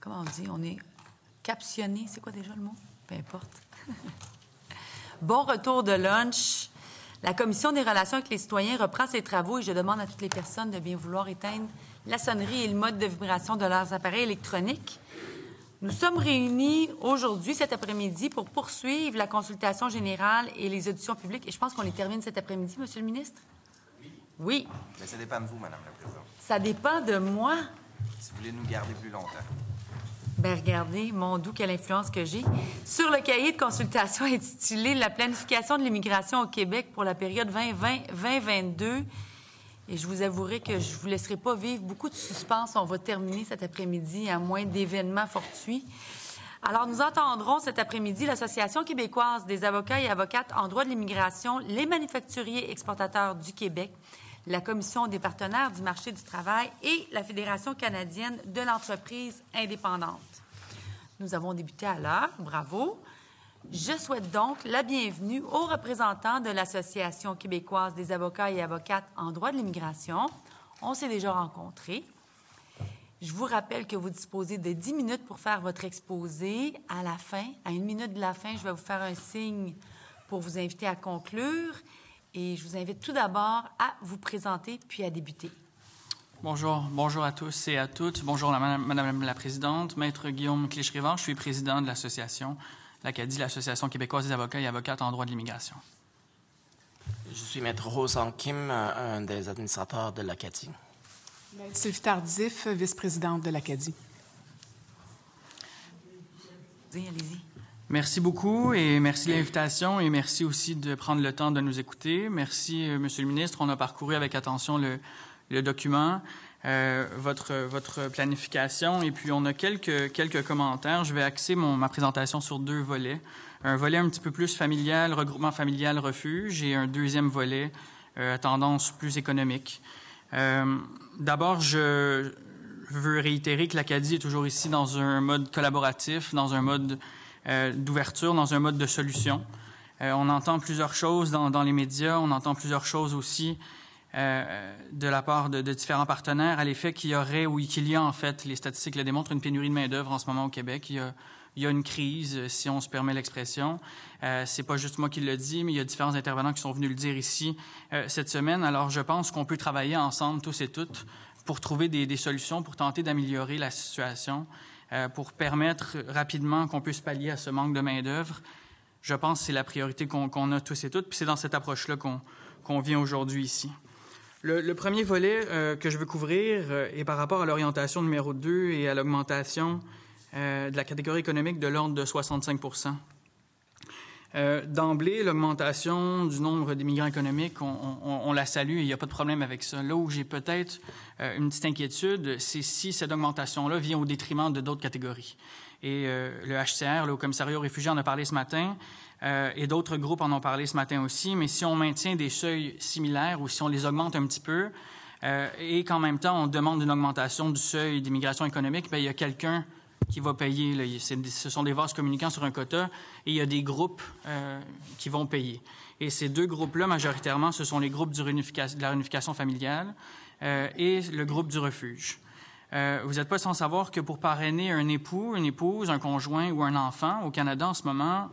comment on dit? On est captionné. C'est quoi déjà le mot? Peu importe. Bon retour de lunch. La Commission des relations avec les citoyens reprend ses travaux et je demande à toutes les personnes de bien vouloir éteindre la sonnerie et le mode de vibration de leurs appareils électroniques. Nous sommes réunis aujourd'hui, cet après-midi, pour poursuivre la consultation générale et les auditions publiques. Et je pense qu'on les termine cet après-midi, Monsieur le ministre? Oui. Mais ça dépend de vous, Madame la Présidente. Ça dépend de moi. Si vous voulez nous garder plus longtemps. Bien, regardez, mon doux, quelle influence que j'ai. Sur le cahier de consultation intitulé « La planification de l'immigration au Québec pour la période 2020-2022 », et je vous avouerai que je ne vous laisserai pas vivre beaucoup de suspense. On va terminer cet après-midi à moins d'événements fortuits. Alors, nous entendrons cet après-midi l'Association québécoise des avocats et avocates en droit de l'immigration, les manufacturiers exportateurs du Québec, la Commission des partenaires du marché du travail et la Fédération canadienne de l'entreprise indépendante. Nous avons débuté à l'heure. Bravo. Je souhaite donc la bienvenue aux représentants de l'Association québécoise des avocats et avocates en droit de l'immigration. On s'est déjà rencontrés. Je vous rappelle que vous disposez de 10 minutes pour faire votre exposé. À la fin, à 1 minute de la fin, je vais vous faire un signe pour vous inviter à conclure. Et je vous invite tout d'abord à vous présenter puis à débuter. Bonjour à tous et à toutes. Bonjour Madame la Présidente, Maître Guillaume Clich-Rivard. Je suis président de l'association, l'ACADI, l'Association québécoise des avocats et avocates en droit de l'immigration. Je suis Maître Ho-Sang Kim, un des administrateurs de l'ACADI. Maître Sylvie Tardif, vice-présidente de l'ACADI. Allez-y. Merci beaucoup et merci de l'invitation et merci aussi de prendre le temps de nous écouter. Merci, Monsieur le ministre. On a parcouru avec attention le document, votre planification et puis on a quelques commentaires. Je vais axer ma présentation sur 2 volets. Un volet un petit peu plus familial, regroupement familial, refuge, et un deuxième volet, tendance plus économique. D'abord, je veux réitérer que l'ACADI est toujours ici dans un mode collaboratif, dans un mode d'ouverture, dans un mode de solution. On entend plusieurs choses dans les médias, on entend plusieurs choses aussi de la part de différents partenaires à l'effet qu'il y aurait, ou qu'il y a en fait, les statistiques le démontrent, une pénurie de main-d'œuvre en ce moment au Québec. Il y a une crise, si on se permet l'expression. C'est pas juste moi qui le dis, mais il y a différents intervenants qui sont venus le dire ici cette semaine. Alors, je pense qu'on peut travailler ensemble, tous et toutes, pour trouver des solutions, pour tenter d'améliorer la situation, pour permettre rapidement qu'on puisse pallier à ce manque de main-d'œuvre. Je pense que c'est la priorité qu'on a tous et toutes, puis c'est dans cette approche-là qu'on vient aujourd'hui ici. Le premier volet que je veux couvrir est par rapport à l'orientation numéro 2 et à l'augmentation de la catégorie économique de l'ordre de 65 %. D'emblée, l'augmentation du nombre d'immigrants économiques, on la salue et il n'y a pas de problème avec ça. Là où j'ai peut-être une petite inquiétude, c'est si cette augmentation-là vient au détriment de d'autres catégories. Et le HCR, le Haut-Commissariat aux réfugiés, en a parlé ce matin, et d'autres groupes en ont parlé ce matin aussi, mais si on maintient des seuils similaires ou si on les augmente un petit peu, et qu'en même temps on demande une augmentation du seuil d'immigration économique, bien, il y a quelqu'un qui va payer. Là. Ce sont des vases communicants sur un quota et il y a des groupes qui vont payer. Et ces 2 groupes-là, majoritairement, ce sont les groupes de la réunification familiale et le groupe du refuge. Vous n'êtes pas sans savoir que pour parrainer un époux, une épouse, un conjoint ou un enfant, au Canada en ce moment,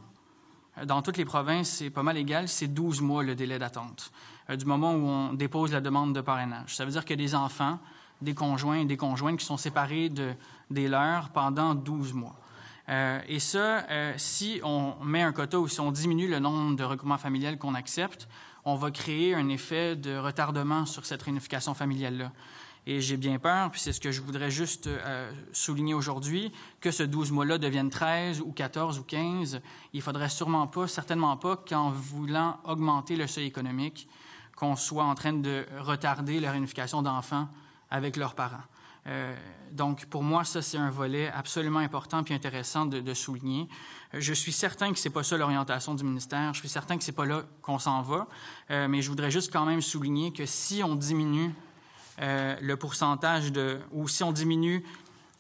dans toutes les provinces, c'est pas mal égal, c'est 12 mois le délai d'attente du moment où on dépose la demande de parrainage. Ça veut dire que des enfants, des conjoints et des conjointes qui sont séparés des leurs pendant 12 mois. Et ça, si on met un quota ou si on diminue le nombre de regroupements familiales qu'on accepte, on va créer un effet de retardement sur cette réunification familiale-là. Et j'ai bien peur, puis c'est ce que je voudrais juste souligner aujourd'hui, que ce 12 mois-là devienne 13 ou 14 ou 15. Il faudrait certainement pas, qu'en voulant augmenter le seuil économique, qu'on soit en train de retarder la réunification d'enfants avec leurs parents. Donc, pour moi, ça, c'est un volet absolument important puis intéressant de souligner. Je suis certain que c'est pas ça l'orientation du ministère. Je suis certain que c'est pas là qu'on s'en va. Mais je voudrais juste quand même souligner que si on diminue le pourcentage ou si on diminue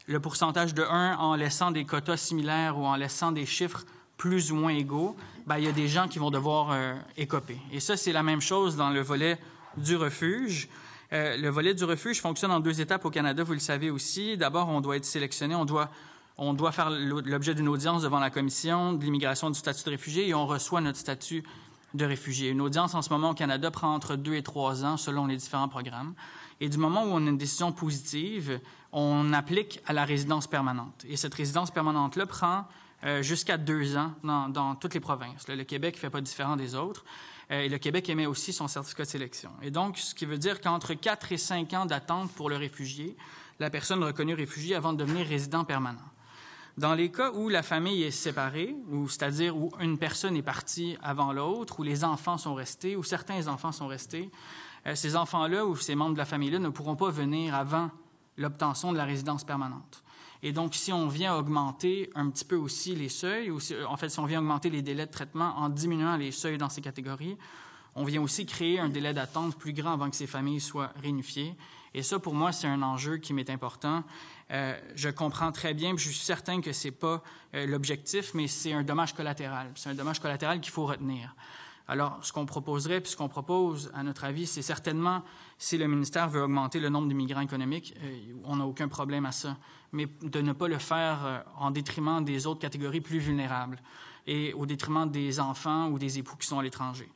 le pourcentage de 1 en laissant des quotas similaires ou en laissant des chiffres plus ou moins égaux, bien, il y a des gens qui vont devoir écoper. Et ça, c'est la même chose dans le volet du refuge. Le volet du refuge fonctionne en 2 étapes au Canada, vous le savez aussi. D'abord, on doit être sélectionné, on doit on doit faire l'objet d'une audience devant la Commission de l'immigration et du statut de réfugié et on reçoit notre statut de réfugié. Une audience en ce moment au Canada prend entre 2 et 3 ans selon les différents programmes. Et du moment où on a une décision positive, on applique à la résidence permanente. Et cette résidence permanente-là prend jusqu'à 2 ans dans toutes les provinces. Le Québec ne fait pas différent des autres. Et le Québec émet aussi son certificat de sélection. Et donc, ce qui veut dire qu'entre 4 et 5 ans d'attente pour le réfugié, la personne reconnue réfugiée avant de devenir résident permanent. Dans les cas où la famille est séparée, c'est-à-dire où une personne est partie avant l'autre, où les enfants sont restés, où certains enfants sont restés, ces enfants-là ou ces membres de la famille-là ne pourront pas venir avant l'obtention de la résidence permanente. Et donc, si on vient augmenter un petit peu aussi les seuils, si on vient augmenter les délais de traitement en diminuant les seuils dans ces catégories, on vient aussi créer un délai d'attente plus grand avant que ces familles soient réunifiées. Et ça, pour moi, c'est un enjeu qui m'est important. Je comprends très bien, puis je suis certain que ce n'est pas l'objectif, mais c'est un dommage collatéral. C'est un dommage collatéral qu'il faut retenir. Alors, ce qu'on proposerait, puis ce qu'on propose, à notre avis, c'est certainement, si le ministère veut augmenter le nombre d'immigrants économiques, on n'a aucun problème à ça, mais de ne pas le faire en détriment des autres catégories plus vulnérables et au détriment des enfants ou des époux qui sont à l'étranger.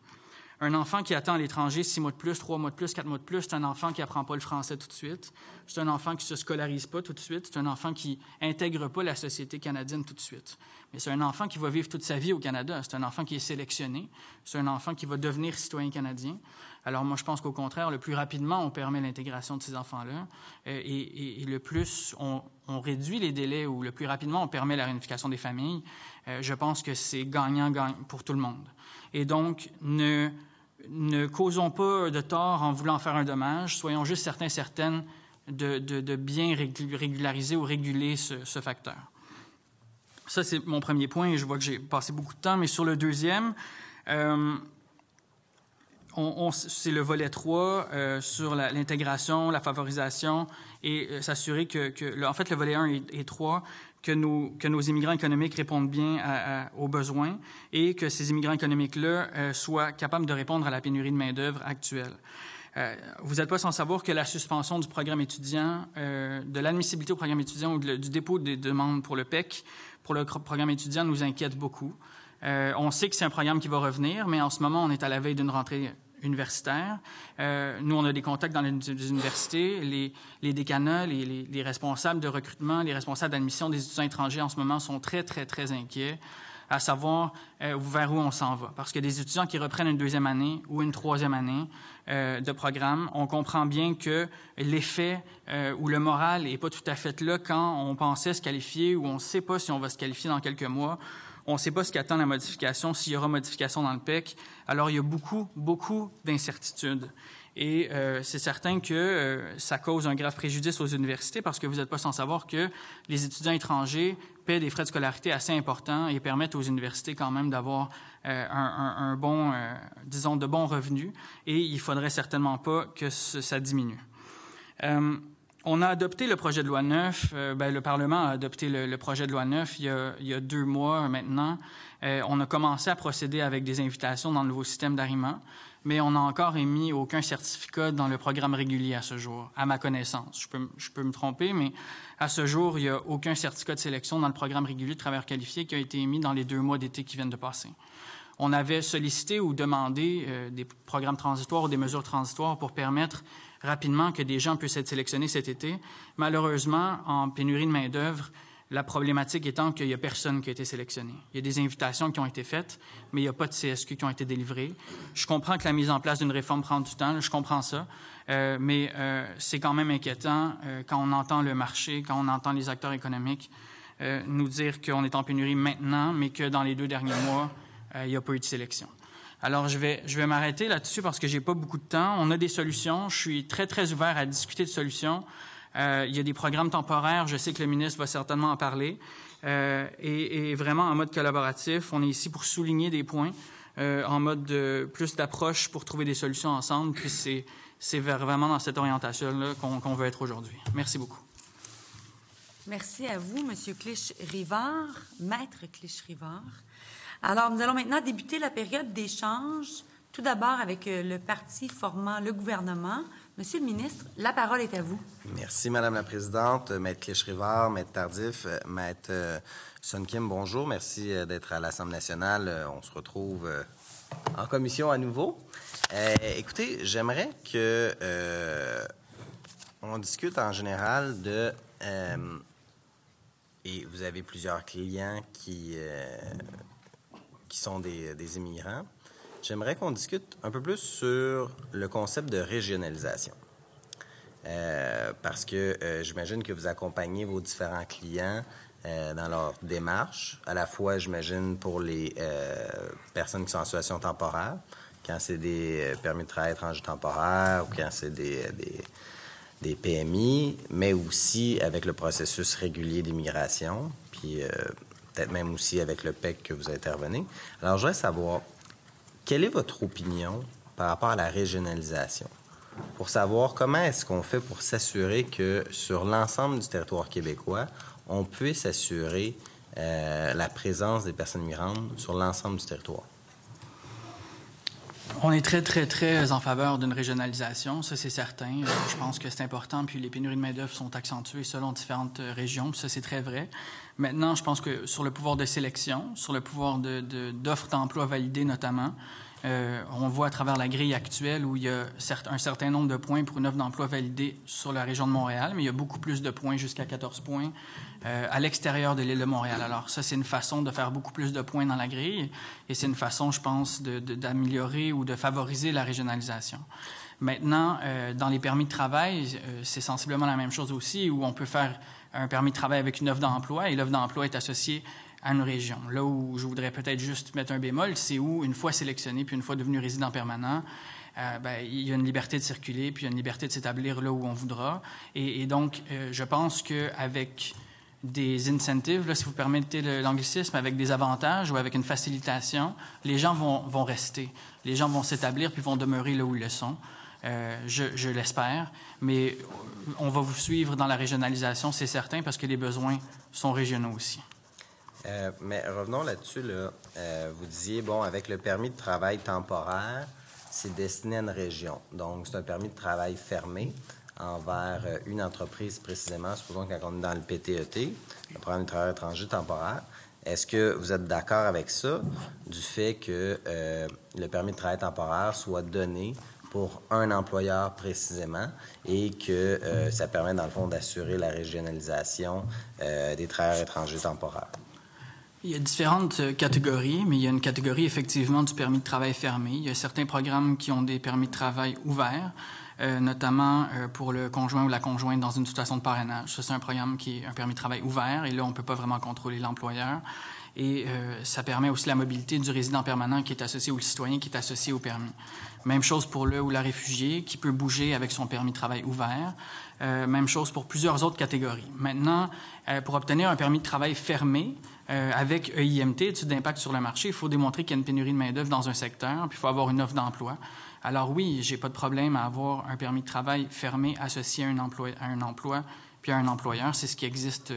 Un enfant qui attend à l'étranger 6 mois de plus, 3 mois de plus, 4 mois de plus, c'est un enfant qui n'apprend pas le français tout de suite. C'est un enfant qui ne se scolarise pas tout de suite. C'est un enfant qui n'intègre pas la société canadienne tout de suite. Mais c'est un enfant qui va vivre toute sa vie au Canada. C'est un enfant qui est sélectionné. C'est un enfant qui va devenir citoyen canadien. Alors moi, je pense qu'au contraire, le plus rapidement on permet l'intégration de ces enfants-là et le plus on réduit les délais ou le plus rapidement on permet la réunification des familles, je pense que c'est gagnant-gagnant pour tout le monde. Et donc, ne causons pas de tort en voulant faire un dommage. Soyons juste certaines de bien régulariser ou réguler ce facteur. Ça, c'est mon premier point et je vois que j'ai passé beaucoup de temps. Mais sur le deuxième, c'est le volet 3 sur l'intégration, la favorisation et s'assurer en fait, le volet 1 et 3, que nos immigrants économiques répondent bien aux besoins et que ces immigrants économiques-là soient capables de répondre à la pénurie de main-d'œuvre actuelle. Vous n'êtes pas sans savoir que la suspension du programme étudiant, de l'admissibilité au programme étudiant ou du dépôt des demandes pour le PEC, pour le programme étudiant, nous inquiète beaucoup. On sait que c'est un programme qui va revenir, mais en ce moment, on est à la veille d'une rentrée universitaire. Nous, on a des contacts dans les universités. Les décanats, les responsables de recrutement, les responsables d'admission des étudiants étrangers en ce moment sont très, très, très inquiets à savoir vers où on s'en va. Parce que des étudiants qui reprennent une 2e année ou une 3e année de programme, on comprend bien que l'effet ou le moral n'est pas tout à fait là quand on pensait se qualifier ou on ne sait pas si on va se qualifier dans quelques mois. On ne sait pas ce qu'attend la modification, s'il y aura modification dans le PEC. Alors, il y a beaucoup, beaucoup d'incertitudes. Et c'est certain que ça cause un grave préjudice aux universités parce que vous n'êtes pas sans savoir que les étudiants étrangers paient des frais de scolarité assez importants et permettent aux universités quand même d'avoir un bon, disons, de bons revenus. Et il ne faudrait certainement pas que ça diminue. On a adopté le projet de loi 9. Le Parlement a adopté le projet de loi 9 il y a 2 mois maintenant. On a commencé à procéder avec des invitations dans le nouveau système d'arrimement, mais on n'a encore émis aucun certificat dans le programme régulier à ce jour, à ma connaissance. Je peux me tromper, mais à ce jour, il n'y a aucun certificat de sélection dans le programme régulier de travailleurs qualifiés qui a été émis dans les 2 mois d'été qui viennent de passer. On avait sollicité ou demandé des programmes transitoires ou des mesures transitoires pour permettre rapidement que des gens puissent être sélectionnés cet été. Malheureusement, en pénurie de main-d'œuvre, la problématique étant qu'il n'y a personne qui a été sélectionné. Il y a des invitations qui ont été faites, mais il n'y a pas de CSQ qui ont été délivrés. Je comprends que la mise en place d'une réforme prend du temps, je comprends ça, mais c'est quand même inquiétant quand on entend le marché, quand on entend les acteurs économiques nous dire qu'on est en pénurie maintenant, mais que dans les 2 derniers mois, il n'y a pas eu de sélection. Alors, je vais m'arrêter là-dessus parce que j'ai pas beaucoup de temps. On a des solutions. Je suis très, très ouvert à discuter de solutions. Il y a des programmes temporaires. Je sais que le ministre va certainement en parler. Et vraiment en mode collaboratif. On est ici pour souligner des points en mode plus d'approche pour trouver des solutions ensemble. Puis c'est vraiment dans cette orientation-là qu'on veut être aujourd'hui. Merci beaucoup. Merci à vous, M. Clich-Rivard, Maître Clich-Rivard. Alors, nous allons maintenant débuter la période d'échange, tout d'abord avec le parti formant le gouvernement, Monsieur le ministre, la parole est à vous. Merci, Madame la Présidente. Maître Clich-Rivard, Maître Tardif, Maître Sun Kim, bonjour. Merci d'être à l'Assemblée nationale. On se retrouve en commission à nouveau. Écoutez, j'aimerais que on discute en général de... et vous avez plusieurs clients qui sont des immigrants. J'aimerais qu'on discute un peu plus sur le concept de régionalisation. Parce que j'imagine que vous accompagnez vos différents clients dans leur démarche, à la fois, j'imagine, pour les personnes qui sont en situation temporaire, quand c'est des permis de travail étrangers temporaires ou quand c'est des PMI, mais aussi avec le processus régulier d'immigration, puis peut-être même aussi avec le PEC que vous intervenez. Alors, je voudrais savoir, quelle est votre opinion par rapport à la régionalisation? Pour savoir comment est-ce qu'on fait pour s'assurer que sur l'ensemble du territoire québécois, on puisse assurer la présence des personnes migrantes sur l'ensemble du territoire? On est très, très, très en faveur d'une régionalisation, ça c'est certain. Je pense que c'est important, puis les pénuries de main-d'œuvre sont accentuées selon différentes régions, puis ça c'est très vrai. Maintenant, je pense que sur le pouvoir de sélection, sur le pouvoir d'offres d'emploi validées notamment, on voit à travers la grille actuelle où il y a un certain nombre de points pour une offre d'emploi validée sur la région de Montréal, mais il y a beaucoup plus de points, jusqu'à 14 points, à l'extérieur de l'île de Montréal. Alors ça, c'est une façon de faire beaucoup plus de points dans la grille et c'est une façon, je pense, d'améliorer ou de favoriser la régionalisation. Maintenant, dans les permis de travail, c'est sensiblement la même chose aussi, où on peut faire un permis de travail avec une offre d'emploi et l'offre d'emploi est associée à une région. Là où je voudrais peut-être juste mettre un bémol, c'est où, une fois sélectionné puis une fois devenu résident permanent, il y a une liberté de circuler puis il y a une liberté de s'établir là où on voudra. Et donc, je pense qu'avec des incentives, là, si vous permettez l'anglicisme, avec des avantages ou avec une facilitation, les gens vont rester. Les gens vont s'établir puis vont demeurer là où ils le sont. Je l'espère, mais on va vous suivre dans la régionalisation, c'est certain, parce que les besoins sont régionaux aussi. Mais revenons là-dessus. Là. Vous disiez, bon, avec le permis de travail temporaire, c'est destiné à une région. Donc, c'est un permis de travail fermé envers une entreprise précisément. Supposons que quand on est dans le PTET, le programme de travail étranger temporaire, est-ce que vous êtes d'accord avec ça, du fait que le permis de travail temporaire soit donné pour un employeur précisément et que ça permet, dans le fond, d'assurer la régionalisation des travailleurs étrangers temporaires? Il y a différentes catégories, mais il y a une catégorie effectivement du permis de travail fermé. Il y a certains programmes qui ont des permis de travail ouverts, notamment pour le conjoint ou la conjointe dans une situation de parrainage. Ça, c'est un programme qui est un permis de travail ouvert et là, on ne peut pas vraiment contrôler l'employeur. Et ça permet aussi la mobilité du résident permanent qui est associé ou le citoyen qui est associé au permis. Même chose pour le ou la réfugiée qui peut bouger avec son permis de travail ouvert. Même chose pour plusieurs autres catégories. Maintenant, pour obtenir un permis de travail fermé, avec EIMT, étude d'impact sur le marché, il faut démontrer qu'il y a une pénurie de main-d'œuvre dans un secteur, puis il faut avoir une offre d'emploi. Alors oui, j'ai pas de problème à avoir un permis de travail fermé associé à un emploi puis à un employeur. C'est ce qui existe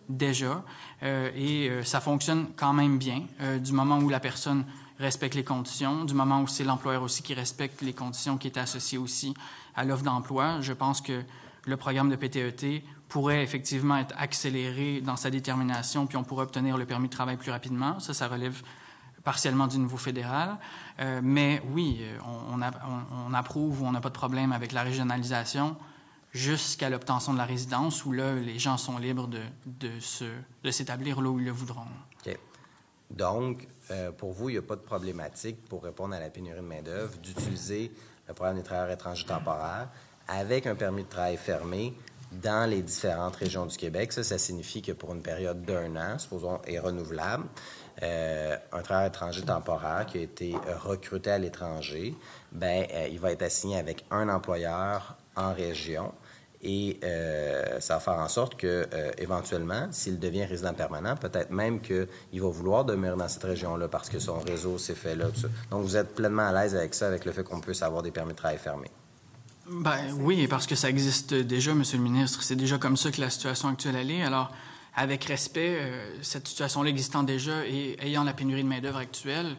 déjà et ça fonctionne quand même bien du moment où la personne respecte les conditions, du moment où c'est l'employeur aussi qui respecte les conditions qui étaient associées aussi à l'offre d'emploi. Je pense que le programme de PTET pourrait effectivement être accéléré dans sa détermination, puis on pourrait obtenir le permis de travail plus rapidement. Ça relève partiellement du niveau fédéral. Mais oui, on approuve ou on n'a pas de problème avec la régionalisation jusqu'à l'obtention de la résidence, où là, les gens sont libres de s'établir là où ils le voudront. OK. Donc, pour vous, il n'y a pas de problématique pour répondre à la pénurie de main-d'œuvre d'utiliser le programme des travailleurs étrangers temporaires avec un permis de travail fermé dans les différentes régions du Québec. Ça signifie que pour une période d'1 an, supposons, est renouvelable, un travailleur étranger temporaire qui a été recruté à l'étranger, il va être assigné avec un employeur en région et ça va faire en sorte que, éventuellement, s'il devient résident permanent, peut-être même qu'il va vouloir demeurer dans cette région-là parce que son réseau s'est fait là. Tout ça. Donc, vous êtes pleinement à l'aise avec ça, avec le fait qu'on puisse avoir des permis de travail fermés? Oui, parce que ça existe déjà, Monsieur le ministre. C'est déjà comme ça que la situation actuelle elle est. Alors, avec respect, cette situation-là existant déjà et ayant la pénurie de main-d'œuvre actuelle,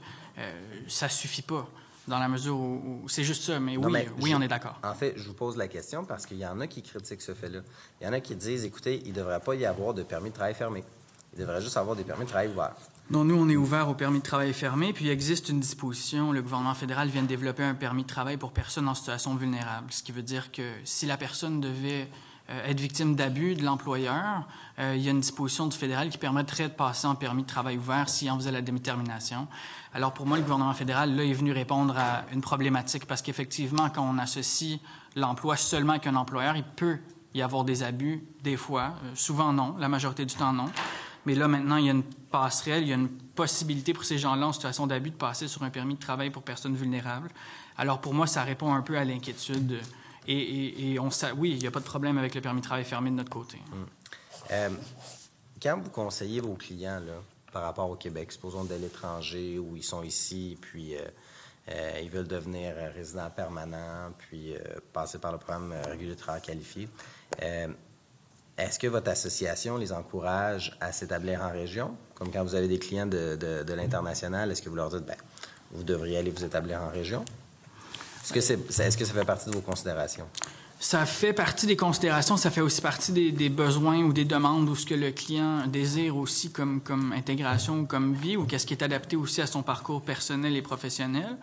ça suffit pas. dans la mesure où c'est juste ça. Mais oui, on est d'accord. En fait, je vous pose la question parce qu'il y en a qui critiquent ce fait-là. Il y en a qui disent, écoutez, il ne devrait pas y avoir de permis de travail fermé. Il devrait juste avoir des permis de travail ouverts. Non, nous, on est ouvert au permis de travail fermé, puis il existe une disposition. Le gouvernement fédéral vient de développer un permis de travail pour personnes en situation vulnérable, ce qui veut dire que si la personne devait être victime d'abus de l'employeur, il y a une disposition du fédéral qui permettrait de passer en permis de travail ouvert s'il en faisait la détermination. Alors pour moi, le gouvernement fédéral, là, est venu répondre à une problématique parce qu'effectivement, quand on associe l'emploi seulement avec un employeur, il peut y avoir des abus, des fois, souvent non, la majorité du temps non. Mais là, maintenant, il y a une passerelle, il y a une possibilité pour ces gens-là en situation d'abus de passer sur un permis de travail pour personnes vulnérables. Alors pour moi, ça répond un peu à l'inquiétude. Oui, il n'y a pas de problème avec le permis de travail fermé de notre côté. Quand vous conseillez vos clients là, par rapport au Québec, supposons de l'étranger où ils sont ici, puis ils veulent devenir résidents permanents, puis passer par le programme régulier de travail qualifié, est-ce que votre association les encourage à s'établir en région? Comme quand vous avez des clients de l'international, est-ce que vous leur dites, vous devriez aller vous établir en région? Est-ce que ça fait partie de vos considérations? Ça fait partie des considérations, ça fait aussi partie des besoins ou des demandes ou ce que le client désire aussi comme intégration ou comme vie ou qu'est-ce qui est adapté aussi à son parcours personnel et professionnel.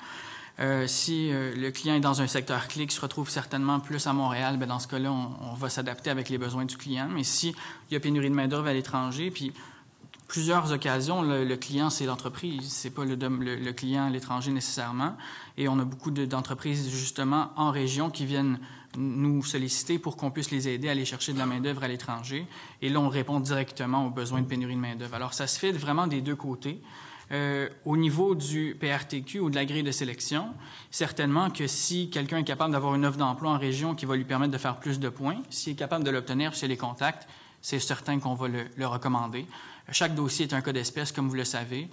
Si le client est dans un secteur clé qui se retrouve certainement plus à Montréal, dans ce cas-là, on va s'adapter avec les besoins du client. Mais s'il y a pénurie de main-d'œuvre à l'étranger, puis plusieurs occasions, le client, c'est l'entreprise, c'est pas le client à l'étranger nécessairement. Et on a beaucoup d'entreprises, justement, en région qui viennent nous solliciter pour qu'on puisse les aider à aller chercher de la main-d'œuvre à l'étranger. Et là, on répond directement aux besoins de pénurie de main-d'œuvre. Alors, ça se fait vraiment des deux côtés. Au niveau du PRTQ ou de la grille de sélection, certainement que si quelqu'un est capable d'avoir une offre d'emploi en région qui va lui permettre de faire plus de points, s'il est capable de l'obtenir, s'il a les contacts, c'est certain qu'on va le recommander. Chaque dossier est un cas d'espèce, comme vous le savez,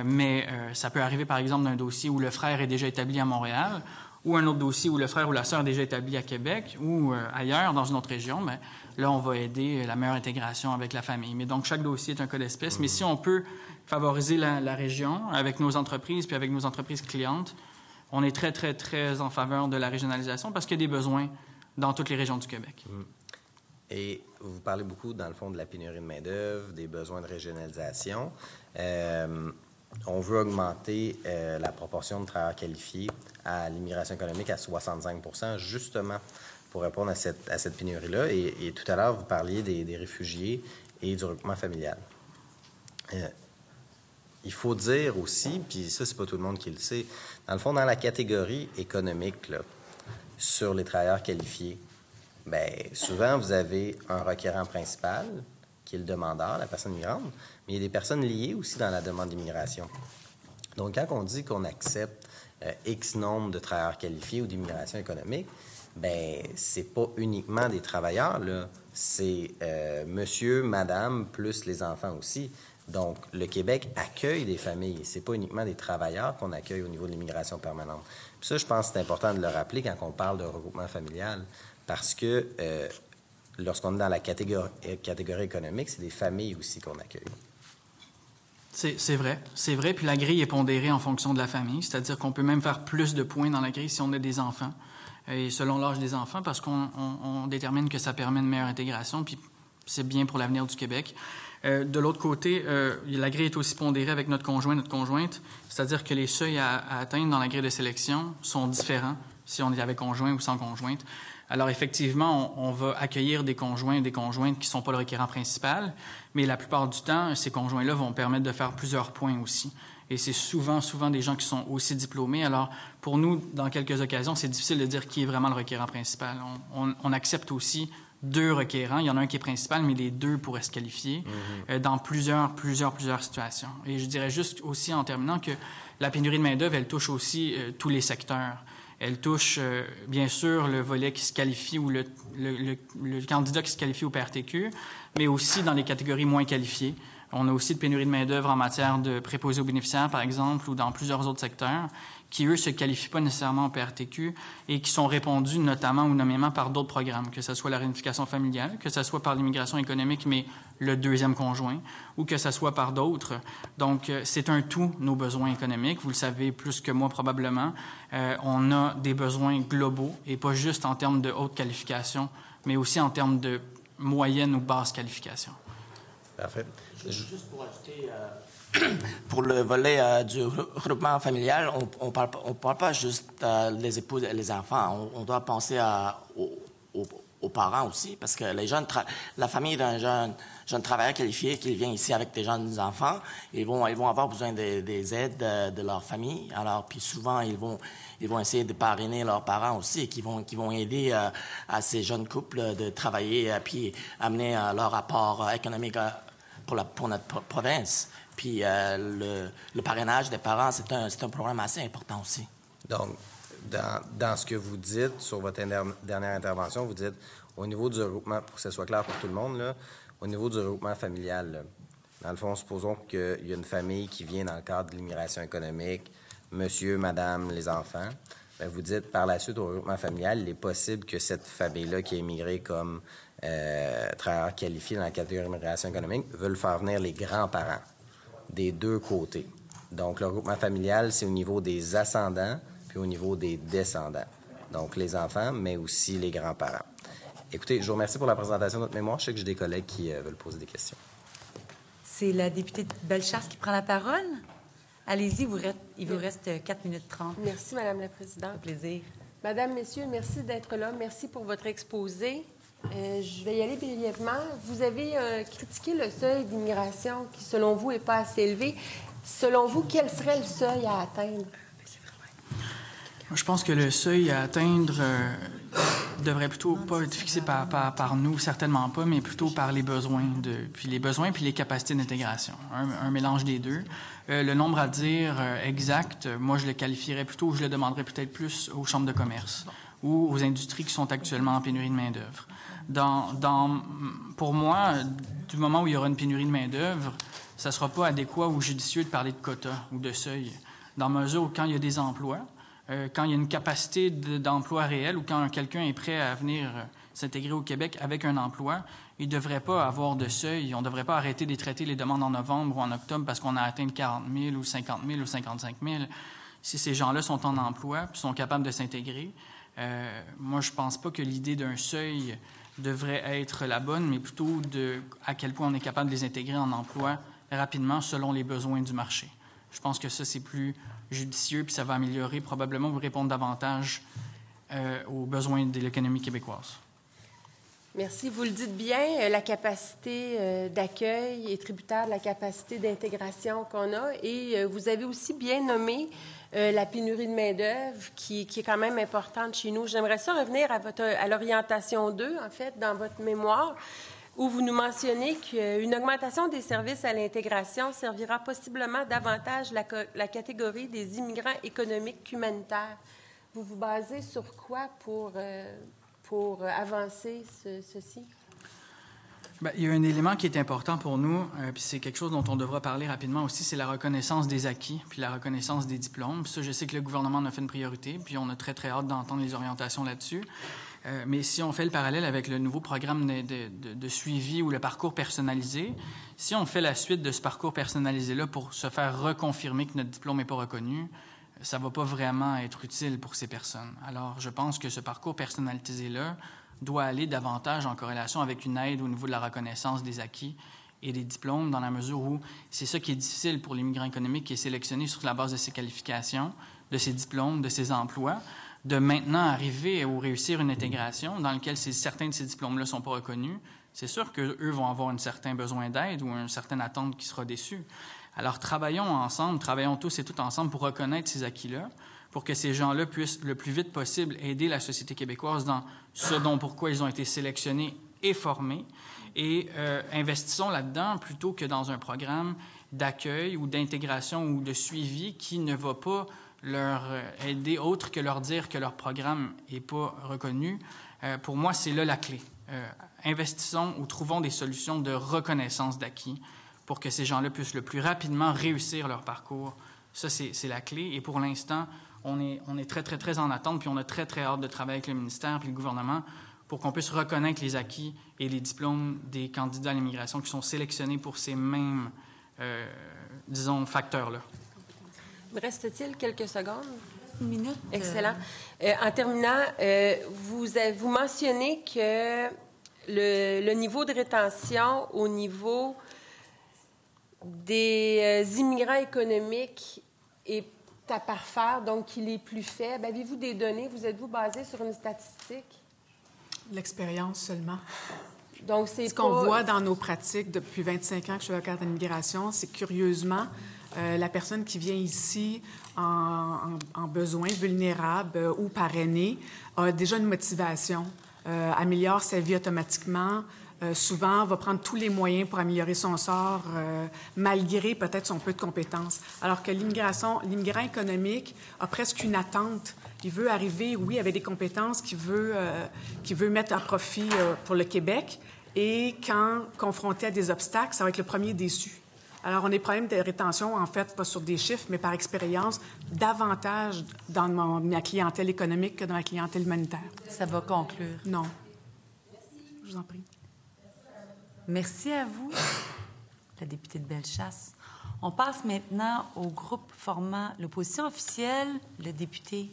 mais ça peut arriver, par exemple, d'un dossier où le frère est déjà établi à Montréal ou un autre dossier où le frère ou la sœur est déjà établi à Québec ou ailleurs, dans une autre région, bien, là, on va aider la meilleure intégration avec la famille. Mais donc, chaque dossier est un cas d'espèce. Mais si on peut favoriser la région avec nos entreprises puis avec nos entreprises clientes, on est très, très, très en faveur de la régionalisation parce qu'il y a des besoins dans toutes les régions du Québec. Et vous parlez beaucoup, dans le fond, de la pénurie de main-d'œuvre, des besoins de régionalisation. On veut augmenter la proportion de travailleurs qualifiés à l'immigration économique à 65 % justement pour répondre à cette pénurie-là. Et tout à l'heure, vous parliez des réfugiés et du regroupement familial. Il faut dire aussi, puis ça, c'est pas tout le monde qui le sait, dans le fond, dans la catégorie économique, là, sur les travailleurs qualifiés, bien, souvent, vous avez un requérant principal, qui est le demandeur, la personne migrante, mais il y a des personnes liées aussi dans la demande d'immigration. Donc, quand on dit qu'on accepte X nombre de travailleurs qualifiés ou d'immigration économique, bien, c'est pas uniquement des travailleurs, là. C'est monsieur, madame, plus les enfants aussi. Donc, le Québec accueille des familles. C'est pas uniquement des travailleurs qu'on accueille au niveau de l'immigration permanente. Puis ça, je pense que c'est important de le rappeler quand on parle de regroupement familial, parce que lorsqu'on est dans la catégorie économique, c'est des familles aussi qu'on accueille. C'est vrai. C'est vrai. Puis la grille est pondérée en fonction de la famille, c'est-à-dire qu'on peut même faire plus de points dans la grille si on a des enfants, et selon l'âge des enfants, parce qu'on détermine que ça permet une meilleure intégration, puis c'est bien pour l'avenir du Québec. De l'autre côté, la grille est aussi pondérée avec notre conjoint, notre conjointe, c'est-à-dire que les seuils à atteindre dans la grille de sélection sont différents si on est avec conjoint ou sans conjointe. Alors, effectivement, on va accueillir des conjoints et des conjointes qui ne sont pas le requérant principal, mais la plupart du temps, ces conjoints-là vont permettre de faire plusieurs points aussi. Et c'est souvent des gens qui sont aussi diplômés. Alors, pour nous, dans quelques occasions, c'est difficile de dire qui est vraiment le requérant principal. On accepte aussi 2 requérants. Il y en a un qui est principal, mais les 2 pourraient se qualifier dans plusieurs situations. Et je dirais juste aussi en terminant que la pénurie de main-d'œuvre, elle touche aussi tous les secteurs. Elle touche, bien sûr, le volet qui se qualifie ou le candidat qui se qualifie au PRTQ, mais aussi dans les catégories moins qualifiées. On a aussi de pénurie de main-d'œuvre en matière de préposés aux bénéficiaires, par exemple, ou dans plusieurs autres secteurs qui, eux, se qualifient pas nécessairement au PRTQ et qui sont répondus notamment ou nommément par d'autres programmes, que ce soit la réunification familiale, que ce soit par l'immigration économique, mais le deuxième conjoint, ou que ce soit par d'autres. Donc, c'est un tout, nos besoins économiques. Vous le savez plus que moi probablement. On a des besoins globaux et pas juste en termes de haute qualification, mais aussi en termes de moyenne ou basse qualification. Parfait. Juste pour ajouter, pour le volet du regroupement familial, on parle pas juste des épouses et les enfants. On doit penser aux parents aussi, parce que la famille d'un jeune travailleur qualifié qui vient ici avec des jeunes enfants, ils vont avoir besoin des aides de leur famille. Alors, puis souvent, ils vont essayer de parrainer leurs parents aussi, qui vont aider à ces jeunes couples de travailler puis amener leur apport économique pour notre province. Puis le parrainage des parents, c'est un programme assez important aussi. Donc, dans ce que vous dites sur votre dernière intervention, vous dites au niveau du regroupement, pour que ce soit clair pour tout le monde, là, au niveau du regroupement familial, là, dans le fond, supposons qu'il y a une famille qui vient dans le cadre de l'immigration économique, monsieur, madame, les enfants. Bien, vous dites par la suite au regroupement familial, il est possible que cette famille-là qui a immigré comme travailleur qualifié dans la catégorie immigration économique veulent faire venir les grands-parents des deux côtés. Donc, le regroupement familial, c'est au niveau des ascendants puis au niveau des descendants. Donc, les enfants, mais aussi les grands-parents. Écoutez, je vous remercie pour la présentation de notre mémoire. Je sais que j'ai des collègues qui veulent poser des questions. C'est la députée de Bellechasse qui prend la parole. Allez-y, il vous reste 4 minutes 30. Merci, Madame la Présidente. Un plaisir. Madame, Messieurs, merci d'être là. Merci pour votre exposé. Je vais y aller brièvement. Vous avez critiqué le seuil d'immigration qui, selon vous, n'est pas assez élevé. Selon vous, quel serait le seuil à atteindre? Je pense que le seuil à atteindre devrait plutôt pas être fixé par nous, certainement pas, mais plutôt par les besoins puis les capacités d'intégration. Un mélange des deux. Le nombre à dire exact, moi je le qualifierais plutôt, je le demanderais peut-être plus aux chambres de commerce ou aux industries qui sont actuellement en pénurie de main-d'œuvre. Pour moi, du moment où il y aura une pénurie de main-d'œuvre, ça ne sera pas adéquat ou judicieux de parler de quotas ou de seuil. Dans la mesure où quand il y a des emplois, quand il y a une capacité d'emploi réelle ou quand quelqu'un est prêt à venir s'intégrer au Québec avec un emploi, il ne devrait pas avoir de seuil. On ne devrait pas arrêter de traiter les demandes en novembre ou en octobre parce qu'on a atteint 40 000 ou 50 000 ou 55 000. Si ces gens-là sont en emploi et sont capables de s'intégrer, moi, je ne pense pas que l'idée d'un seuil devrait être la bonne, mais plutôt à quel point on est capable de les intégrer en emploi rapidement selon les besoins du marché. Je pense que ça, c'est plus judicieux, puis ça va améliorer probablement ou répondre davantage aux besoins de l'économie québécoise. Merci. Vous le dites bien, la capacité d'accueil est tributaire de la capacité d'intégration qu'on a. Et vous avez aussi bien nommé la pénurie de main-d'œuvre qui est quand même importante chez nous. J'aimerais ça revenir à l'orientation 2, en fait, dans votre mémoire, où vous nous mentionnez qu'une augmentation des services à l'intégration servira possiblement davantage la catégorie des immigrants économiques qu'humanitaires. Vous vous basez sur quoi pour avancer ceci? Bien, il y a un élément qui est important pour nous, puis c'est quelque chose dont on devra parler rapidement aussi, c'est la reconnaissance des acquis, puis la reconnaissance des diplômes. Puis ça, je sais que le gouvernement en a fait une priorité, puis on a très, très hâte d'entendre les orientations là-dessus. Mais si on fait le parallèle avec le nouveau programme de suivi ou le parcours personnalisé, si on fait la suite de ce parcours personnalisé-là pour se faire reconfirmer que notre diplôme n'est pas reconnu, ça ne va pas vraiment être utile pour ces personnes. Alors, je pense que ce parcours personnalisé-là doit aller davantage en corrélation avec une aide au niveau de la reconnaissance des acquis et des diplômes, dans la mesure où c'est ça qui est difficile pour l'immigrant économique qui est sélectionné sur la base de ses qualifications, de ses diplômes, de ses emplois, de maintenant arriver ou réussir une intégration dans laquelle certains de ces diplômes-là ne sont pas reconnus. C'est sûr qu'eux vont avoir un certain besoin d'aide ou une certaine attente qui sera déçue. Alors, travaillons ensemble, travaillons tous et toutes ensemble pour reconnaître ces acquis-là, pour que ces gens-là puissent le plus vite possible aider la société québécoise dans ce dont pourquoi ils ont été sélectionnés et formés, et investissons là-dedans plutôt que dans un programme d'accueil ou d'intégration ou de suivi qui ne va pas leur aider autre que leur dire que leur programme n'est pas reconnu. Pour moi, c'est là la clé. Investissons ou trouvons des solutions de reconnaissance d'acquis pour que ces gens-là puissent le plus rapidement réussir leur parcours. Ça, c'est la clé. Et pour l'instant, on est très, très, très en attente, puis on a très, très hâte de travailler avec le ministère puis le gouvernement pour qu'on puisse reconnaître les acquis et les diplômes des candidats à l'immigration qui sont sélectionnés pour ces mêmes, disons, facteurs-là. Me reste-t-il quelques secondes? Une minute. Excellent. En terminant, vous mentionnez que le niveau de rétention au niveau des immigrants économiques est à parfaire, donc il est plus faible. Avez-vous des données? Vous êtes-vous basé sur une statistique? L'expérience seulement. Donc, c'est ce qu'on voit dans nos pratiques depuis 25 ans que je suis avocate en immigration, c'est que curieusement, la personne qui vient ici en besoin, vulnérable ou parrainée, a déjà une motivation, améliore sa vie automatiquement, souvent va prendre tous les moyens pour améliorer son sort, malgré peut-être son peu de compétences. Alors que l'immigrant économique a presque une attente. Il veut arriver, oui, avec des compétences qu'il veut mettre à profit pour le Québec. Et quand confronté à des obstacles, ça va être le premier déçu. Alors, on a des problèmes de rétention, en fait, pas sur des chiffres, mais par expérience, davantage dans ma clientèle économique que dans la clientèle humanitaire. Ça va conclure. Non. Je vous en prie. Merci à vous, la députée de Bellechasse. On passe maintenant au groupe formant l'opposition officielle. Le député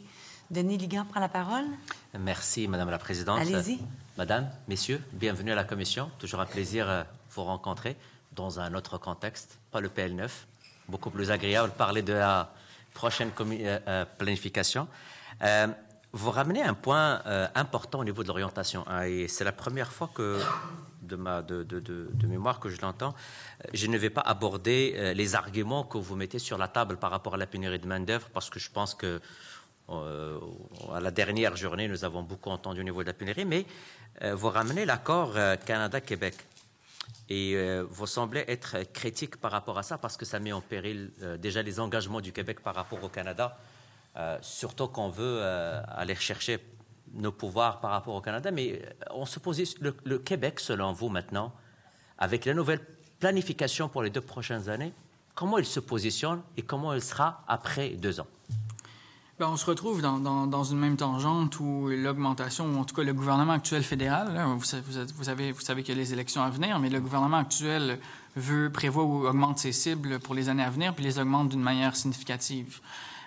Denis Ligan prend la parole. Merci, Madame la Présidente. Allez-y. Madame, Messieurs, bienvenue à la Commission. Toujours un plaisir de vous rencontrer dans un autre contexte, pas le PL9. Beaucoup plus agréable de parler de la prochaine planification. Vous ramenez un point important au niveau de l'orientation. Et c'est la première fois que, de mémoire que je l'entends, je ne vais pas aborder les arguments que vous mettez sur la table par rapport à la pénurie de main-d'œuvre, parce que je pense que à la dernière journée, nous avons beaucoup entendu au niveau de la pénurie, mais vous ramenez l'accord Canada-Québec. Et vous semblez être critique par rapport à ça parce que ça met en péril déjà les engagements du Québec par rapport au Canada, surtout qu'on veut aller chercher nos pouvoirs par rapport au Canada. Mais on se posait le Québec, selon vous maintenant, avec la nouvelle planification pour les 2 prochaines années, comment il se positionne et comment il sera après 2 ans? Bien, on se retrouve dans une même tangente où l'augmentation, ou en tout cas le gouvernement actuel fédéral, là, vous savez qu'il y a les élections à venir, mais le gouvernement actuel prévoit ou augmente ses cibles pour les années à venir, puis les augmente d'une manière significative.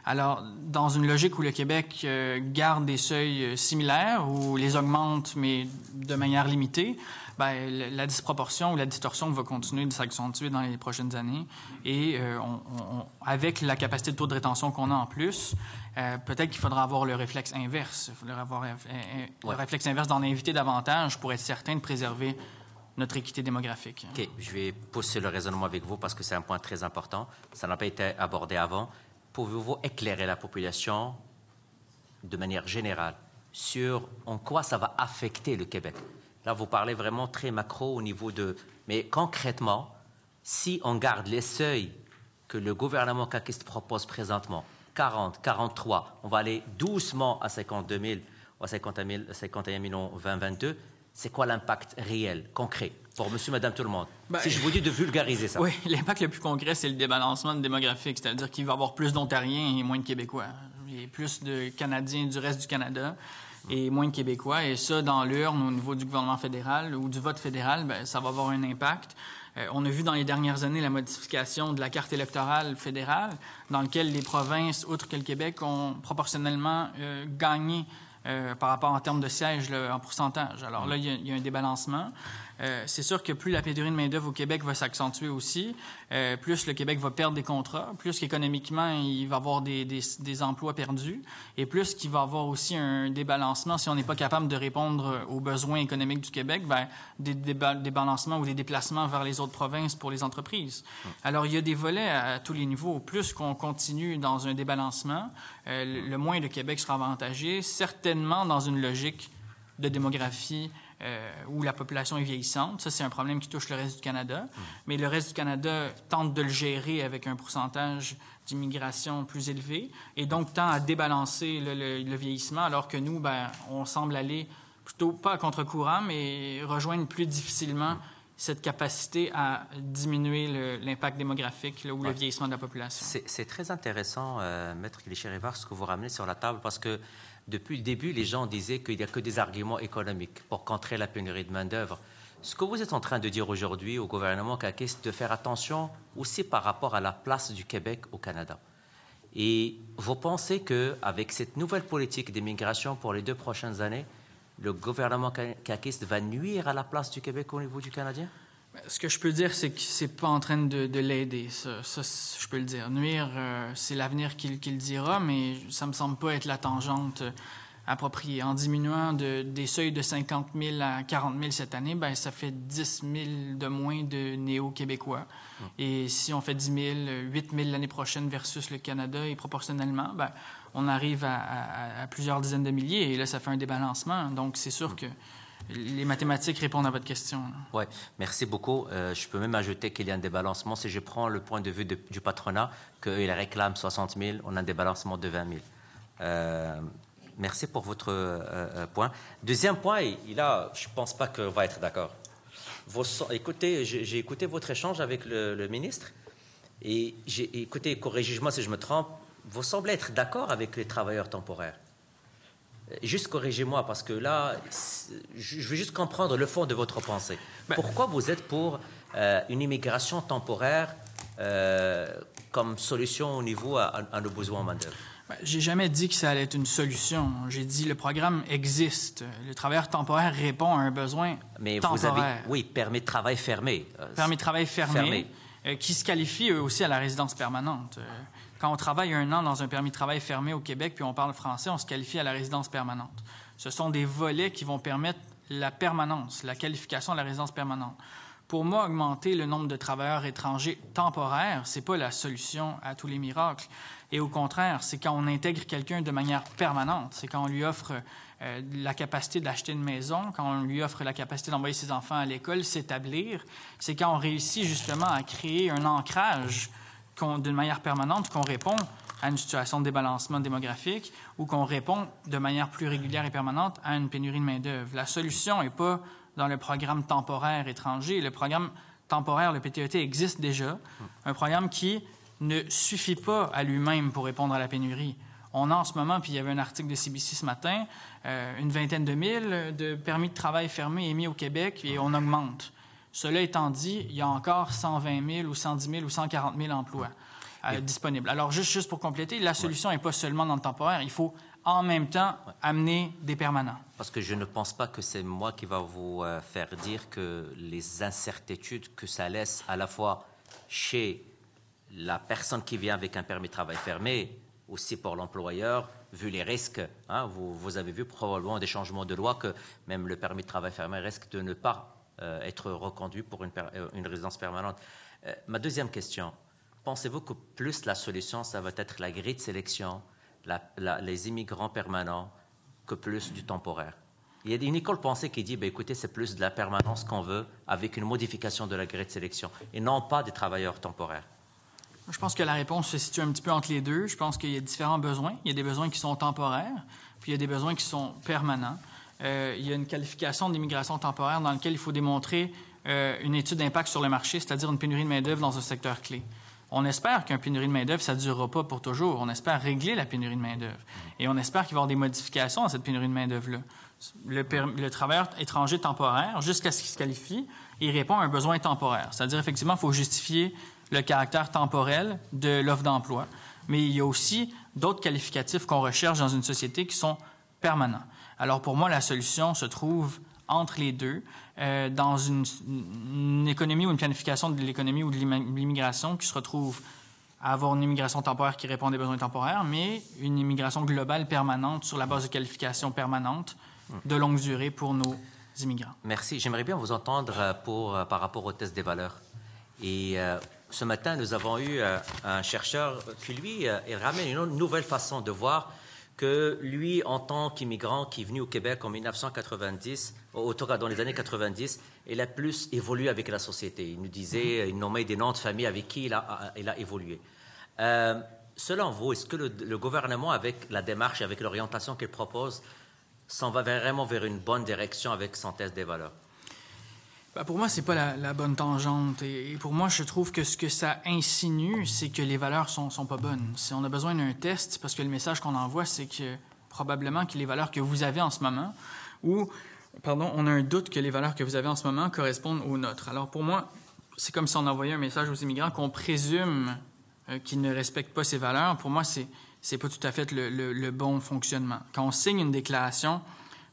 Alors, dans une logique où le Québec garde des seuils similaires, ou les augmente, mais de manière limitée, bien, la disproportion ou la distorsion va continuer de s'accentuer dans les prochaines années. Et avec la capacité de taux de rétention qu'on a en plus, peut-être qu'il faudra avoir le réflexe inverse. Il faudra avoir le réflexe inverse d'en inviter davantage pour être certain de préserver notre équité démographique. OK. Je vais pousser le raisonnement avec vous parce que c'est un point très important. Ça n'a pas été abordé avant. Pouvez-vous éclairer la population de manière générale sur en quoi ça va affecter le Québec? Là, vous parlez vraiment très macro au niveau de... Mais concrètement, si on garde les seuils que le gouvernement caquiste propose présentement, 40, 43, on va aller doucement à 52 000 ou à 51 000 en 2022, c'est quoi l'impact réel, concret, pour monsieur, madame, tout le monde? Si je vous dis de vulgariser ça. Oui, l'impact le plus concret, c'est le débalancement démographique, c'est-à-dire qu'il va y avoir plus d'Ontariens et moins de Québécois. Il y a plus de Canadiens du reste du Canada et moins de Québécois. Et ça, dans l'urne, au niveau du gouvernement fédéral ou du vote fédéral, bien, ça va avoir un impact. On a vu dans les dernières années la modification de la carte électorale fédérale, dans laquelle les provinces, outre que le Québec, ont proportionnellement gagné par rapport en termes de sièges là, en pourcentage. Alors là, il y a un débalancement. C'est sûr que plus la pénurie de main-d'œuvre au Québec va s'accentuer aussi, plus le Québec va perdre des contrats, plus qu'économiquement, il va avoir des emplois perdus, et plus qu'il va avoir aussi un débalancement si on n'est pas capable de répondre aux besoins économiques du Québec, bien, des débalancements ou des déplacements vers les autres provinces pour les entreprises. Alors, il y a des volets à tous les niveaux. Plus qu'on continue dans un débalancement, le moins le Québec sera avantagé, certainement dans une logique de démographie où la population est vieillissante. Ça, c'est un problème qui touche le reste du Canada. Mais le reste du Canada tente de le gérer avec un pourcentage d'immigration plus élevé et donc tend à débalancer le vieillissement, alors que nous, bien, on semble aller plutôt pas à contre-courant, mais rejoindre plus difficilement cette capacité à diminuer l'impact démographique ou le vieillissement de la population. C'est très intéressant, Maître Clichy-Rivard, ce que vous ramenez sur la table, parce que depuis le début, les gens disaient qu'il n'y a que des arguments économiques pour contrer la pénurie de main-d'œuvre. Ce que vous êtes en train de dire aujourd'hui au gouvernement Kakis, c'est de faire attention aussi par rapport à la place du Québec au Canada. Et vous pensez qu'avec cette nouvelle politique d'immigration pour les 2 prochaines années, le gouvernement Kakis va nuire à la place du Québec au niveau du Canadien? Ce que je peux dire, c'est que c'est pas en train de l'aider. Ça, je peux le dire. Nuire, c'est l'avenir qui le dira, mais ça me semble pas être la tangente appropriée. En diminuant des seuils de 50 000 à 40 000 cette année, ben ça fait 10 000 de moins de néo-québécois. Et si on fait 10 000, 8 000 l'année prochaine versus le Canada, et proportionnellement, ben on arrive à plusieurs dizaines de milliers, et là, ça fait un débalancement. Donc, c'est sûr que les mathématiques répondent à votre question. Oui, merci beaucoup. Je peux même ajouter qu'il y a un débalancement. Si je prends le point de vue du patronat, qu'il réclame 60 000, on a un débalancement de 20 000. Merci pour votre point. Deuxième point, je ne pense pas qu'on va être d'accord. Écoutez, j'ai écouté votre échange avec le ministre, et j'ai écouté, corrigez-moi si je me trompe, vous semblez être d'accord avec les travailleurs temporaires. Juste corrigez-moi, parce que là, je veux juste comprendre le fond de votre pensée. Pourquoi vous êtes pour une immigration temporaire comme solution au niveau à nos besoins en main-d'œuvre? J'ai jamais dit que ça allait être une solution. J'ai dit le programme existe. Le travailleur temporaire répond à un besoin temporaire. Vous avez, permis de travail fermé. Permis de travail fermé. Qui se qualifie eux aussi à la résidence permanente. Quand on travaille 1 an dans un permis de travail fermé au Québec, puis on parle français, on se qualifie à la résidence permanente. Ce sont des volets qui vont permettre la permanence, la qualification à la résidence permanente. Pour moi, augmenter le nombre de travailleurs étrangers temporaires, c'est pas la solution à tous les miracles. Et au contraire, c'est quand on intègre quelqu'un de manière permanente. C'est quand on lui offre la capacité d'acheter une maison, quand on lui offre la capacité d'envoyer ses enfants à l'école, s'établir. C'est quand on réussit justement à créer un ancrage d'une manière permanente, qu'on répond à une situation de débalancement démographique ou qu'on répond de manière plus régulière et permanente à une pénurie de main-d'œuvre. La solution n'est pas dans le programme temporaire étranger. Le programme temporaire, le PTET, existe déjà. Un programme qui ne suffit pas à lui-même pour répondre à la pénurie. On a en ce moment, puis il y avait un article de CBC ce matin, une vingtaine de mille de permis de travail fermés émis au Québec, et on augmente. Cela étant dit, il y a encore 120 000 ou 110 000 ou 140 000 emplois disponibles. Alors, juste pour compléter, la solution n'est pas seulement dans le temporaire. Il faut en même temps amener des permanents. Parce que je ne pense pas que c'est moi qui va vous faire dire que les incertitudes que ça laisse à la fois chez la personne qui vient avec un permis de travail fermé, aussi pour l'employeur, vu les risques. Vous avez vu probablement des changements de loi que même le permis de travail fermé risque de ne pas être reconduit pour une résidence permanente. Ma deuxième question, pensez-vous que plus la solution, ça va être la grille de sélection, les immigrants permanents, que plus du temporaire? Il y a une école pensée qui dit, écoutez, c'est plus de la permanence qu'on veut avec une modification de la grille de sélection et non pas des travailleurs temporaires. Je pense que la réponse se situe un petit peu entre les deux. Je pense qu'il y a différents besoins. Il y a des besoins qui sont temporaires, puis il y a des besoins qui sont permanents. Il y a une qualification d'immigration temporaire dans laquelle il faut démontrer une étude d'impact sur le marché, c'est-à-dire une pénurie de main-d'œuvre dans un secteur clé. On espère qu'une pénurie de main-d'œuvre, ça ne durera pas pour toujours. On espère régler la pénurie de main-d'œuvre. Et on espère qu'il va y avoir des modifications à cette pénurie de main-d'œuvre-là. Le travailleur étranger temporaire, jusqu'à ce qu'il se qualifie, il répond à un besoin temporaire. C'est-à-dire, effectivement, il faut justifier le caractère temporel de l'offre d'emploi. Mais il y a aussi d'autres qualificatifs qu'on recherche dans une société qui sont permanents. Alors, pour moi, la solution se trouve entre les deux, dans une économie ou une planification de l'économie ou de l'immigration qui se retrouve à avoir une immigration temporaire qui répond à des besoins temporaires, mais une immigration globale permanente sur la base de qualifications permanentes de longue durée pour nos immigrants. Merci. J'aimerais bien vous entendre par rapport au test des valeurs. Et ce matin, nous avons eu un chercheur qui, lui, il ramène une nouvelle façon de voir que lui, en tant qu'immigrant qui est venu au Québec en 1990, dans les années 90, il a plus évolué avec la société. Il nous disait, il nommait des noms de famille avec qui il a évolué. Selon vous, est-ce que le gouvernement, avec la démarche et avec l'orientation qu'il propose, s'en va vraiment vers une bonne direction avec son test des valeurs? Pour moi, c'est pas la bonne tangente. Et pour moi, je trouve que ce que ça insinue, c'est que les valeurs sont pas bonnes. Si on a besoin d'un test, c'est parce que le message qu'on envoie, c'est que probablement que les valeurs que vous avez en ce moment, on a un doute que les valeurs que vous avez en ce moment correspondent aux nôtres. Alors pour moi, c'est comme si on envoyait un message aux immigrants qu'on présume qu'ils ne respectent pas ces valeurs. Pour moi, c'est pas tout à fait le bon fonctionnement. Quand on signe une déclaration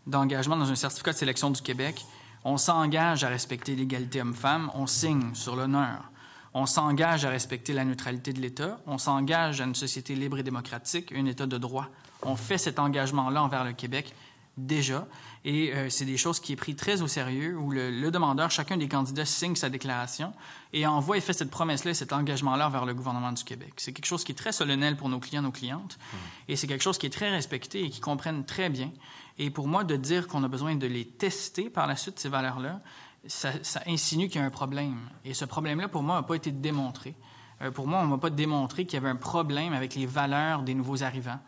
d'engagement dans un certificat de sélection du Québec, on s'engage à respecter l'égalité homme-femme, on signe sur l'honneur. On s'engage à respecter la neutralité de l'État, on s'engage à une société libre et démocratique, un État de droit. On fait cet engagement-là envers le Québec déjà, et c'est des choses qui est pris très au sérieux, où le demandeur, chacun des candidats signe sa déclaration et envoie et fait cette promesse-là et cet engagement-là envers le gouvernement du Québec. C'est quelque chose qui est très solennel pour nos clients, nos clientes, et c'est quelque chose qui est très respecté et qui comprennent très bien. Et pour moi, de dire qu'on a besoin de les tester par la suite, ces valeurs-là, ça insinue qu'il y a un problème. Et ce problème-là, pour moi, n'a pas été démontré. Pour moi, on ne m'a pas démontré qu'il y avait un problème avec les valeurs des nouveaux arrivants.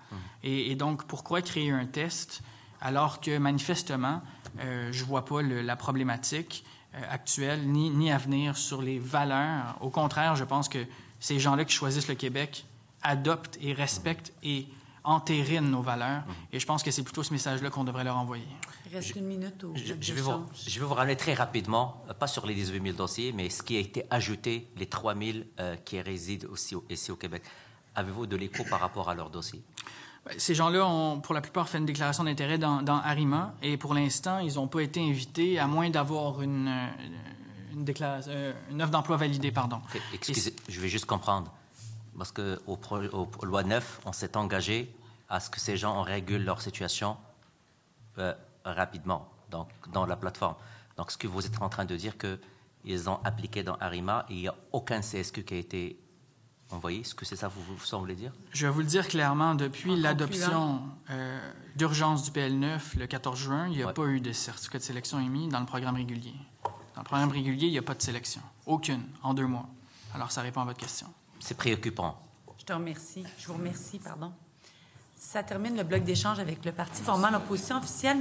Et donc, pourquoi créer un test alors que, manifestement, je ne vois pas la problématique actuelle ni à venir sur les valeurs. Au contraire, je pense que ces gens-là qui choisissent le Québec adoptent et respectent et entérinent nos valeurs. Et je pense que c'est plutôt ce message-là qu'on devrait leur envoyer. Il reste une minute au je vais vous ramener très rapidement, pas sur les 18 000 dossiers, mais ce qui a été ajouté, les 3 000 qui résident aussi ici au Québec. Avez-vous de l'écho par rapport à leurs dossiers? Ces gens-là ont, pour la plupart, fait une déclaration d'intérêt dans Arima, et pour l'instant, ils n'ont pas été invités, à moins d'avoir une offre d'emploi validée, pardon. Okay. Excusez, je vais juste comprendre. Parce qu'aux loi 9, on s'est engagé à ce que ces gens régulent leur situation rapidement dans la plateforme. Donc, ce que vous êtes en train de dire, qu'ils ont appliqué dans Arima et il n'y a aucun CSQ qui a été envoyé. Est-ce que c'est ça que vous semblez dire? Je vais vous le dire clairement. Depuis l'adoption d'urgence du PL9 le 14 juin, il n'y a pas eu de certificat de sélection émis dans le programme régulier. Dans le programme régulier, il n'y a pas de sélection. Aucune, en 2 mois. Alors, ça répond à votre question. C'est préoccupant. Je vous remercie, pardon. Ça termine le bloc d'échange avec le parti formant l'opposition officielle.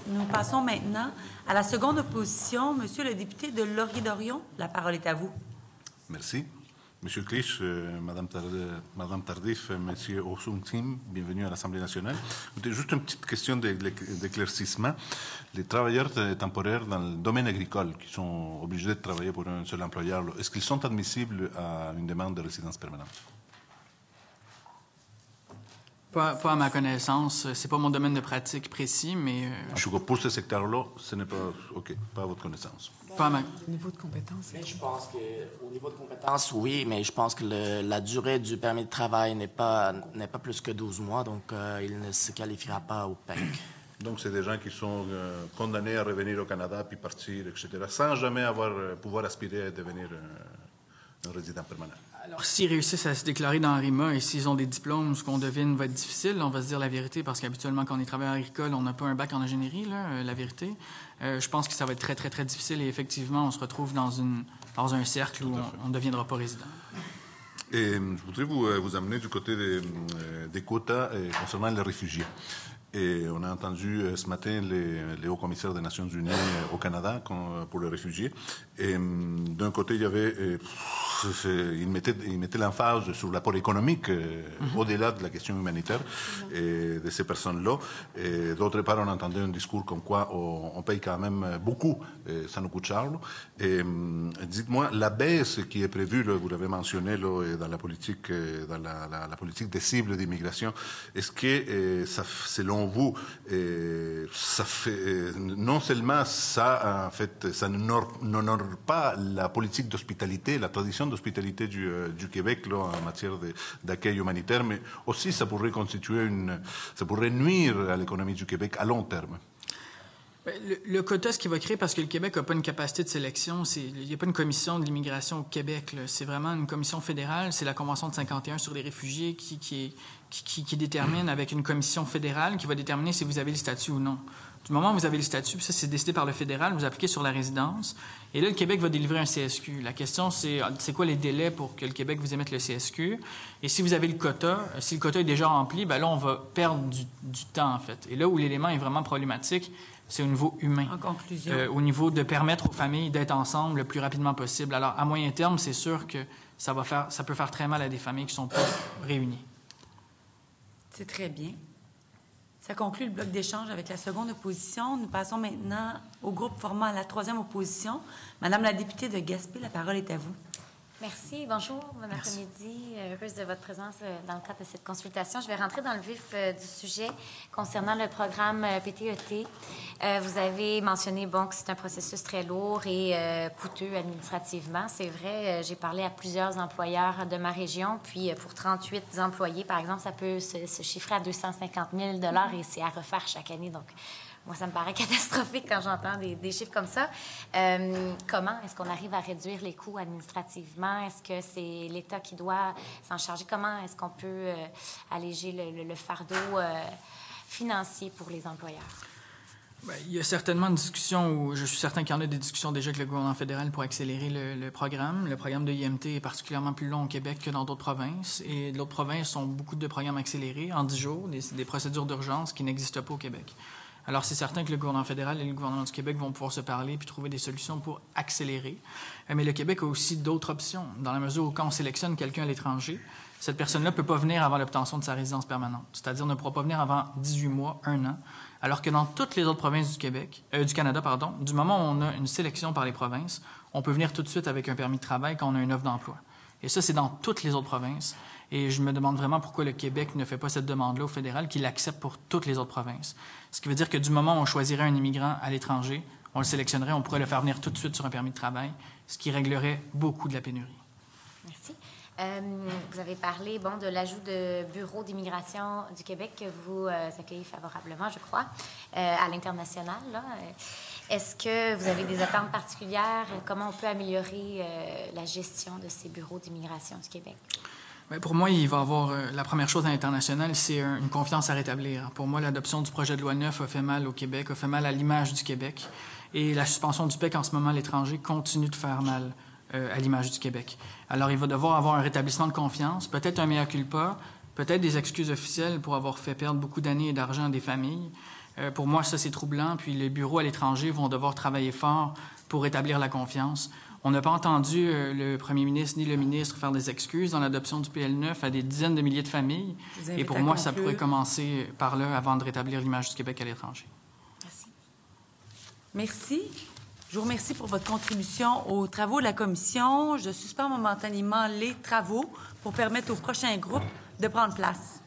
Nous passons maintenant à la seconde opposition. Monsieur le député de Laurier-Dorion, la parole est à vous. Merci. Monsieur Clich, Madame Tardif, Monsieur Osung-Tim, bienvenue à l'Assemblée nationale. Juste une petite question d'éclaircissement. Les travailleurs temporaires dans le domaine agricole qui sont obligés de travailler pour un seul employeur, est-ce qu'ils sont admissibles à une demande de résidence permanente? Pas à ma connaissance. C'est pas mon domaine de pratique précis, mais... En tout cas, pour ce secteur-là, ce n'est pas... OK, pas à votre connaissance. Pas à ma... Au niveau de compétences. Mais je pense qu'au niveau de compétences, oui, mais je pense que la durée du permis de travail n'est pas plus que 12 mois, donc il ne se qualifiera pas au PEC. Donc, c'est des gens qui sont condamnés à revenir au Canada, puis partir, etc., sans jamais pouvoir aspirer à devenir un résident permanent. Alors, s'ils réussissent à se déclarer dans Arima et s'ils ont des diplômes, ce qu'on devine va être difficile, on va se dire la vérité, parce qu'habituellement, quand on est travailleur agricole, on n'a pas un bac en ingénierie, là, la vérité. Je pense que ça va être très, très, très difficile et effectivement, on se retrouve dans un cercle où on ne deviendra pas résident. Et je voudrais vous amener du côté des quotas concernant les réfugiés. Et on a entendu ce matin les hauts commissaires des Nations Unies au Canada pour les réfugiés. Et d'un côté, il y avait... il mettait l'emphase sur l'apport économique au-delà de la question humanitaire et de ces personnes-là. Et d'autre part, on entendait un discours comme quoi on paye quand même beaucoup, et ça nous coûte cher. Et dites-moi, la baisse qui est prévue, là, vous l'avez mentionné là, dans la politique, la politique des cibles d'immigration, est-ce que selon vous, ça fait non seulement ça, en fait, ça n'honore pas la politique d'hospitalité, la tradition d'hospitalité du Québec là, en matière d'accueil humanitaire, mais aussi ça pourrait ça pourrait nuire à l'économie du Québec à long terme. Le quota, ce qu'il va créer, parce que le Québec n'a pas une capacité de sélection, il n'y a pas une commission de l'immigration au Québec, là. C'est vraiment une commission fédérale, c'est la Convention de 51 sur les réfugiés qui détermine avec une commission fédérale qui va déterminer si vous avez le statut ou non. Du moment où vous avez le statut, puis ça c'est décidé par le fédéral, vous appliquez sur la résidence, et là le Québec va délivrer un CSQ. La question c'est quoi les délais pour que le Québec vous émette le CSQ, et si vous avez le quota, si le quota est déjà rempli, ben là on va perdre du temps en fait. Et là où l'élément est vraiment problématique, c'est au niveau humain. En conclusion. Au niveau de permettre aux familles d'être ensemble le plus rapidement possible. Alors, à moyen terme, c'est sûr que ça peut faire très mal à des familles qui ne sont pas réunies. C'est très bien. Ça conclut le bloc d'échange avec la seconde opposition. Nous passons maintenant au groupe formant la troisième opposition. Madame la députée de Gaspé, la parole est à vous. Merci. Bonjour, bon après-midi. Heureuse de votre présence dans le cadre de cette consultation. Je vais rentrer dans le vif du sujet concernant le programme PTET. Vous avez mentionné que c'est un processus très lourd et coûteux administrativement. C'est vrai, j'ai parlé à plusieurs employeurs de ma région, puis pour 38 employés, par exemple, ça peut se chiffrer à 250 000 $ et c'est à refaire chaque année. Donc, moi, ça me paraît catastrophique quand j'entends des chiffres comme ça. Comment est-ce qu'on arrive à réduire les coûts administrativement? Est-ce que c'est l'État qui doit s'en charger? Comment est-ce qu'on peut alléger le fardeau financier pour les employeurs? Bien, il y a certainement une discussion, où je suis certain qu'il y en a des discussions déjà avec le gouvernement fédéral pour accélérer le programme. Le programme de IMT est particulièrement plus long au Québec que dans d'autres provinces. Et d'autres provinces ont beaucoup de programmes accélérés en 10 jours, des procédures d'urgence qui n'existent pas au Québec. Alors, c'est certain que le gouvernement fédéral et le gouvernement du Québec vont pouvoir se parler puis trouver des solutions pour accélérer. Mais le Québec a aussi d'autres options, dans la mesure où quand on sélectionne quelqu'un à l'étranger, cette personne-là ne peut pas venir avant l'obtention de sa résidence permanente, c'est-à-dire ne pourra pas venir avant 18 mois, 1 an, alors que dans toutes les autres provinces du Canada, du moment où on a une sélection par les provinces, on peut venir tout de suite avec un permis de travail quand on a une offre d'emploi. Et ça, c'est dans toutes les autres provinces. Et je me demande vraiment pourquoi le Québec ne fait pas cette demande-là au fédéral, qu'il l'accepte pour toutes les autres provinces. Ce qui veut dire que du moment où on choisirait un immigrant à l'étranger, on le sélectionnerait, on pourrait le faire venir tout de suite sur un permis de travail, ce qui réglerait beaucoup de la pénurie. Merci. Vous avez parlé de l'ajout de bureaux d'immigration du Québec que vous accueillez favorablement, je crois, à l'international. Est-ce que vous avez des attentes particulières? Comment on peut améliorer la gestion de ces bureaux d'immigration du Québec? Bien, pour moi, il va y avoir la première chose à l'international, c'est une confiance à rétablir. Pour moi, l'adoption du projet de loi 9 a fait mal au Québec, a fait mal à l'image du Québec. Et la suspension du PEC en ce moment à l'étranger continue de faire mal à l'image du Québec. Alors, il va devoir avoir un rétablissement de confiance, peut-être un mea culpa, peut-être des excuses officielles pour avoir fait perdre beaucoup d'années et d'argent à des familles. Pour moi, ça, c'est troublant. Puis les bureaux à l'étranger vont devoir travailler fort pour rétablir la confiance. On n'a pas entendu le premier ministre ni le ministre faire des excuses dans l'adoption du PL9 à des dizaines de milliers de familles. Et pour moi, ça pourrait commencer par là avant de rétablir l'image du Québec à l'étranger. Merci. Merci. Je vous remercie pour votre contribution aux travaux de la commission. Je suspends momentanément les travaux pour permettre au prochain groupe de prendre place.